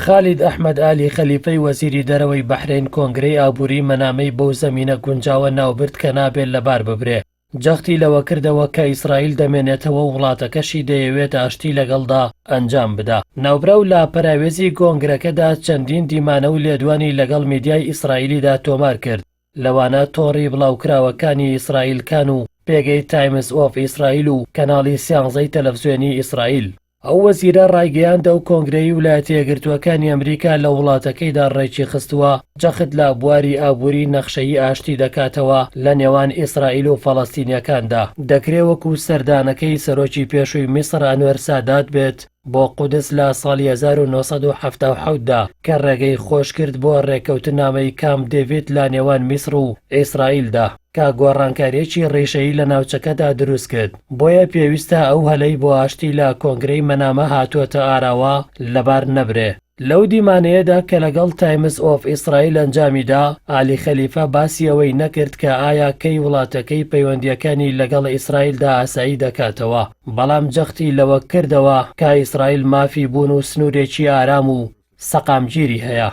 خالید ئەحمەد ئالی خەلیفەی وەزیری دەرەوەی بەحرین کۆنگرەی ئابووری مەنامەی بەو زەمینە گونجاوە ناوبرد کە نابێت لەبار ببرێ. جەختی لەوە کردەوە کە ئیسرائیل دەمێنێتەوە وڵاتەکەشی دەیەوێت ئاشتی لەگەڵدا ئەنجام بدا. ناوبراو لە پەراوێزی کۆنگرەکەدا چەندین دیمانە و لێدوانی لەگەڵ میدیای ئیسرائیلیدا تۆمار کرد. لەوانە تۆڕی بڵاوکراوەکانی ئیسرائیلکان و پێگەی تایمز ئۆف ئیسرائیل و کەناڵی سیانزەی تەلەڤیزیۆنی ئیسرائیل. ئەو وەزیرە ڕایگەیاندە و کۆنگرەی ویلایەتە یەکگرتووەکانی ئەمریکا لە وڵاتەکەیدا ڕێکی خستووە جەخت لە بواری ئابووری نەخشەیی ئاشتی دەکاتەوە لە نێوان ئیسرائیل و فەڵەستینیەکاندا. دەکرێ وەکو سەردانەکەی سەرۆکی پێشووی میسر ئەنوەر سادات بێت بۆ قودس لە ساڵی 1970دا کە ڕێگەی خۆش کرد بۆ ڕێکەوتنامەی کام دێڤید لە نێوان میسر و ئیسرائیلدا کە گۆڕانکاریەکی ڕێشەیی لە ناوچەکەدا دروست کرد. بۆیە پێویستە ئەو هەلەی بۆ ئاشتی لە کۆنگرەی مەنامە هاتووەتە ئاراوە لەبار نەبرێ. لەو دیمانەیەدا کە لەگەڵ تایمز ئۆف ئیسرائیل ئەنجامیدا، ئالی خەلیفە باسی ئەوەی نەکرد کە ئایا کەی وڵاتەکەی پەیوەندیەکانی لەگەڵ ئیسرائیلدا ئاسایی دەکاتەوە، بەڵام جەختی لەوە کردەوە کە ئیسرائیل مافی بوون و سنوورێکی ئارام و سەقامگیری هەیە.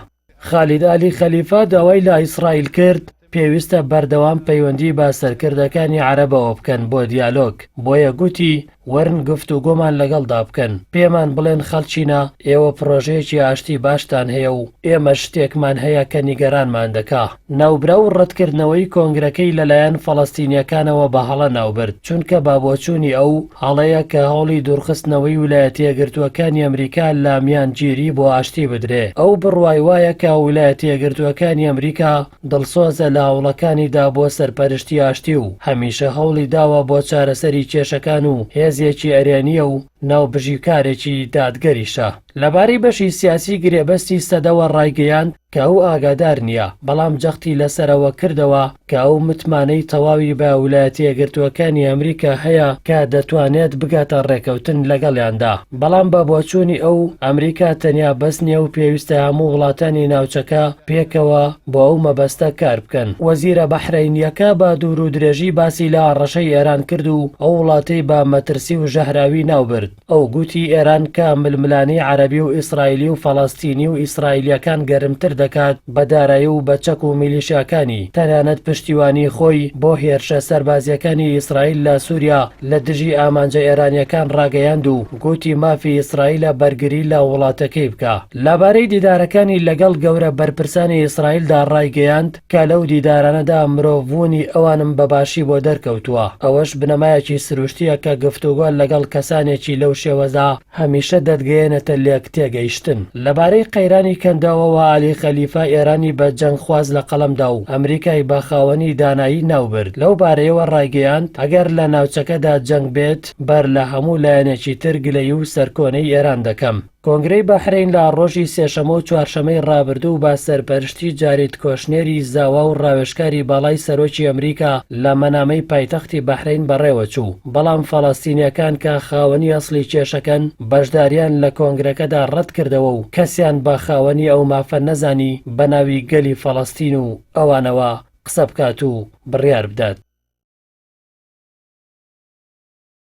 خالید ئالی خەلیفە داوای لە ئیسرائیل کرد پێویستە بەردەوام پەیوەندی بە سەرکردەکانی عەرەبەوە بکەن بۆ دیالۆگ. بۆیە گوتی وەرن گفتوگۆمان لەگەڵدا بکەن، پێمان بڵێن خەڵچینە ئێوە پرۆژەیەکی ئاشتی باشتان هەیە و ئێمە شتێکمان هەیە کە نیگەرانمان دەکا. ناوبرا و ڕەتکردنەوەی کۆنگرەکەی لەلایەن فەڵەستینیەکانەوە بە هەڵە ناوبرد، چونکە بابۆچوونی ئەو هەڵەیە کە هەوڵی دوورخستنەوەی ویلایەتە یەکگرتووەکانی ئەمریکا لە میانگیری بۆ ئاشتی بدرێ. ئەو بڕوای وایە کە ویلایەتە یەکگرتووەکانی ئەمریکا دڵسۆزە لە هەوڵەکانیدا بۆ سەرپەرشتی ئاشتی و هەمیشە هەوڵی داوە بۆ چارەسەری کێشەکان و هێزێکی ئەرێنیە و ناوبژیکارێکی دادگەریشە. لەبارەی بەشی سیاسی گرێبەستی سەدەوە ڕایگەیاند کە ئەو ئاگادار نییە، بەڵام جەختی لەسەرەوە کردەوە کە ئەو متمانەی تەواوی بە ویلایەتە یەکگرتووەکانی ئەمریکا هەیە کە دەتوانێت بگاتە ڕێکەوتن لەگەڵیاندا. بەڵام بە بۆچوونی ئەو ئەمریکا تەنیا بەس نییە و پێویستە هەموو وڵاتانی ناوچەکە پێکەوە بۆ ئەو مەبەستە کار بکەن. وەزیرە بەحرینیەکە بە دوور و درێژی باسی لە ئاڕەشەی ئێران کرد و ئەو وڵاتەی بە مەترسی و ژەهراوی ناوبرد. ئەو گوتی ئێران کە ململانی عەرەبی و ئیسرائیلی و فەڵەستینی و ئیسرائیلیەکان گەرمتر دەکات بە دارایی و بە چەک و میلیشیاکانی، تەنانەت پشتیوانی خۆی بۆ هێرشە سەربازیەکانی ئیسرائیل لە سووریا لە دژی ئامانجە ئێرانیەکان ڕاگەیاند و گوتی مافی ئیسرائیلە بەرگری لە وڵاتەکەی بکە. لەبارەی دیدارەکانی لەگەڵ گەورە بەرپرسانی ئیسرائیلدا ڕایگەیاند کە لەو دیدارانەدا مرۆڤبوونی ئەوانم بەباشی بۆ دەرکەوتووە. ئەوەش بنەمایەکی سروشتیە کە گفتوگۆ لەگەڵ کەسانێکی لەو شێوەزا هەمیشە دەتگەیەنێتە لێک تێگەیشتن. لەبارەی قەیرانی کەنداوەوە ئالی خەلیفە ئێرانی بە جەنگ خواز لە قەڵەمدا و ئەمریکای بە خاوەنی دانایی ناوبرد. لەو بارەیەوە ڕایگەیاند ئەگەر لە ناوچەکەدا جەنگ بێت بەر لە هەموو لایەنێکی تر گلەیی و سەرکۆنەی ئێران دەکەم. کۆنگرەی بەحرین لە ڕۆژی سێشەمە و چوارشەمەی ڕابردوو بە سەرپەرشتی جارێت کۆشنێری زاوا و ڕاوێژکاری باڵای سەرۆکی ئەمریکا لە مەنامەی پایتەختی بەحرین بەڕێوە چوو. بەڵام فەڵەستینیەکان کە خاوەنی ئەسڵی کێشەکەن بەشداریان لە کۆنگرەکەدا ڕەت کردەوە و کەسیان بە خاوەنی ئەو مافە نەزانی بە ناوی گەلی فەڵەستین و ئەوانەوە قسە بکات و بڕیار بدات.